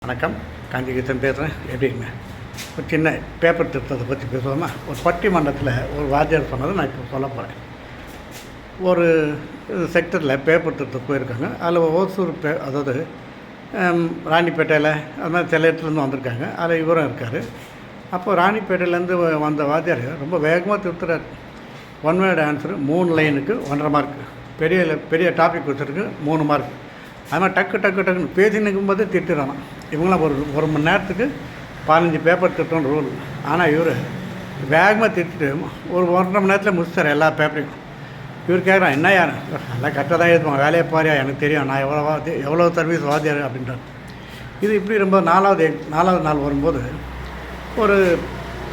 வணக்கம். காஞ்சிகேசன் பேசுகிறேன். எப்படிங்க ஒரு சின்ன பேப்பர் திருத்தத்தை பற்றி பேசுவோமா? ஒரு பட்டிமன்றத்தில் ஒரு வாத்தியார் சொன்னதை நான் இப்போ சொல்ல போகிறேன். ஒரு செக்டரில் பேப்பர் திருத்தம் போயிருக்காங்க. அதில் ஓசூர் அதாவது ராணிப்பேட்டையில் அது மாதிரி சில இடத்துலேருந்து வந்திருக்காங்க. அதில் இவரும் இருக்கார். அப்போ ராணிப்பேட்டையிலேருந்து வந்த வாத்தியார் ரொம்ப வேகமாக திருத்துறார். ஒன் வேர்டு ஆன்சரு 3 லைனுக்கு 1.5 மார்க். பெரிய டாபிக் வச்சுருக்கு 3 மார்க். அது மாதிரி டக்குன்னு பேசி நிற்கும்போதே திட்டுறான். இவங்களாம் ஒரு மணி நேரத்துக்கு 15 பேப்பர் திட்டோன்னு ரூல். ஆனால் இவர் வேகமாக திட்டுட்டு ஒரு 1.5 மணி நேரத்தில் முடிச்சார் எல்லா பேப்பரையும். இவர் கேட்குறான், என்ன யார் எல்லாம் கரெக்டாக தான் எழுதுவாங்க, வேலையை பாரியா, எனக்கு தெரியும், நான் எவ்வளோ சர்வீஸ் வாத்தியார் அப்படின்றார். இது இப்படி ரொம்ப நாலாவது நாள் வரும்போது ஒரு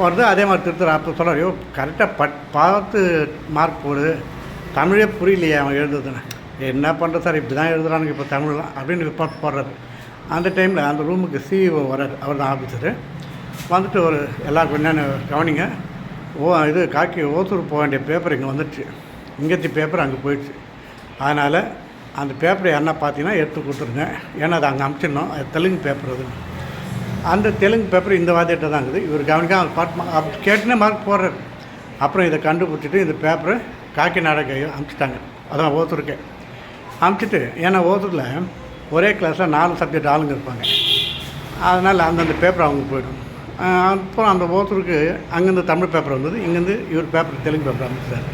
வருது அதே மாதிரி திருத்துறான். அப்போ சொல்கிறார், ஐயோ கரெக்டாக பார்த்து மார்க் போடு, தமிழே புரியலையே அவன் எழுதுதுன்னு. என்ன பண்ணுற சார், இப்படி தான் எழுதுறானுங்க இப்போ தமிழ்லாம் அப்படின்னு ரிப்போர்ட் போடுறாரு. அந்த டைமில் அந்த ரூமுக்கு சிஇஓ வர்றார். அவர் தான் ஆஃபீஸரு. வந்துட்டு ஒரு எல்லாருக்கும் என்னென்ன கவனிங்க, இது ஓசூர் போக வேண்டிய பேப்பர் இங்கே வந்துடுச்சு, இங்கேத்தி பேப்பர் அங்கே போயிடுச்சு. அதனால் அந்த பேப்பரை என்ன பார்த்தீங்கன்னா எடுத்து கொடுத்துருங்க, ஏன்னா அது அங்கே அமுச்சிடணும், அது தெலுங்கு பேப்பர். அது அந்த தெலுங்கு பேப்பர் இந்த வாத்தியிட்ட தான் இருக்குது. இவர் கவனிக்க கேட்டுனே மார்க் போடுறாரு. அப்புறம் இதை கண்டுபிடிச்சிட்டு இந்த பேப்பரை காக்கிநாடாக்கு அமுச்சிட்டாங்க. அதான் ஓசூருக்கே அமுச்சிட்டு, ஏன்னா ஓசூரில் ஒரே கிளாஸில் 4 சப்ஜெக்ட் ஆளுங்க இருப்பாங்க. அதனால் அந்தந்த பேப்பர் அவங்க போய்டும். அப்புறம் அந்த ஓசூருக்கு அங்கேருந்து தமிழ் பேப்பர் வந்தது, இங்கேருந்து இவர் பேப்பர் தெலுங்கு பேப்பர் அமைச்சார்.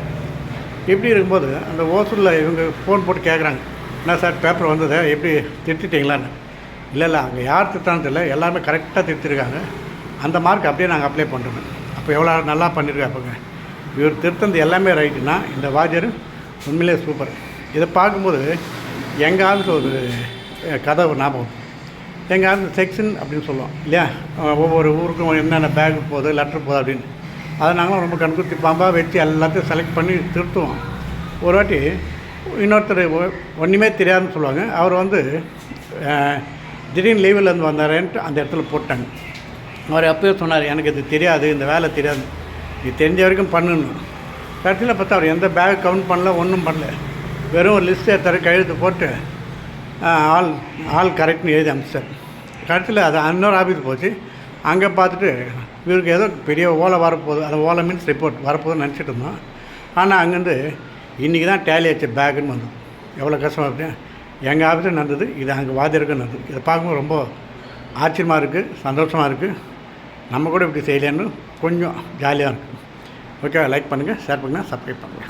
இப்படி இருக்கும்போது அந்த ஓசூரில் இவங்க ஃபோன் போட்டு கேட்குறாங்க, என்ன சார் பேப்பர் வந்தது, எப்படி திருத்திட்டீங்களான்னு. இல்லை அங்கே யார் திருத்தான்னு தெரியல, எல்லாருமே கரெக்டாக திருத்திருக்காங்க, அந்த மார்க் அப்படியே நாங்கள் அப்ளை பண்ணுறோம். அப்போ எவ்வளோ நல்லா பண்ணியிருக்காப்பங்க. இவர் திருத்தந்து எல்லாமே ரைட்டுன்னா இந்த வாத்தியார் உண்மையிலே சூப்பர். இதை பார்க்கும்போது எங்கள் ஆளுக்கு ஒரு கதை ஒரு ஞாபகம். எங்கள் ஆளுக்கு செக்ஷன் அப்படின்னு சொல்லுவோம் இல்லையா, ஒவ்வொரு ஊருக்கும் என்னென்ன பேக் போகுது, லெட்ரு போகுது அப்படின்னு. அதை நாங்களும் ரொம்ப கண்குத்தி பாம்பாக வச்சு எல்லாத்தையும் செலக்ட் பண்ணி திருத்துவோம். ஒரு வாட்டி இன்னொருத்தர் ஒன்றுமே தெரியாதுன்னு சொல்லுவாங்க. அவர் திடீர்னு லீவிலேருந்து வந்தாரேன்ட்டு அந்த இடத்துல போட்டாங்க. அவர் அப்போயே சொன்னார், எனக்கு இது தெரியாது, இந்த வேலை தெரியாது, இது தெரிஞ்ச வரைக்கும் பண்ணணும். கடைசியில் பார்த்தா அவர் எந்த பேக் கவுண்ட் பண்ணல, ஒன்றும் பண்ணல. வெறும் ஒரு லிஸ்ட்டு எடுத்தார், கையெழுத்து போட்டு ஆள் கரெக்ட்னு எழுதி அனுப்பிச்சார். கடைசியில் அது இன்னொரு ஆஃபீஸ் போச்சு. அங்கே பார்த்துட்டு இவருக்கு ஏதோ பெரிய ஓலை வரப்போகுது, அந்த ஓலை மீன்ஸ் ரிப்போர்ட் வரப்போகுதுன்னு நினச்சிட்டு இருந்தோம். ஆனால் அங்கேருந்து இன்றைக்கி தான் டேலி ஆச்சு பேக்குன்னு வந்தது. எவ்வளோ கஷ்டமாக இருக்குது. எங்கள் ஆஃபீஸும் நடந்தது, இது அங்கே வாத்தியாருக்கும் நடந்தது. இதை பார்க்கும்போது ரொம்ப ஆச்சரியமாக இருக்குது, சந்தோஷமாக இருக்குது. நம்ம கூட இப்படி செய்யலைன்னு கொஞ்சம் ஜாலியாக இருக்குது. ஓகே, லைக் பண்ணுங்கள், ஷேர் பண்ணுங்கள், சப்ஸ்கிரைப் பண்ணுங்கள்.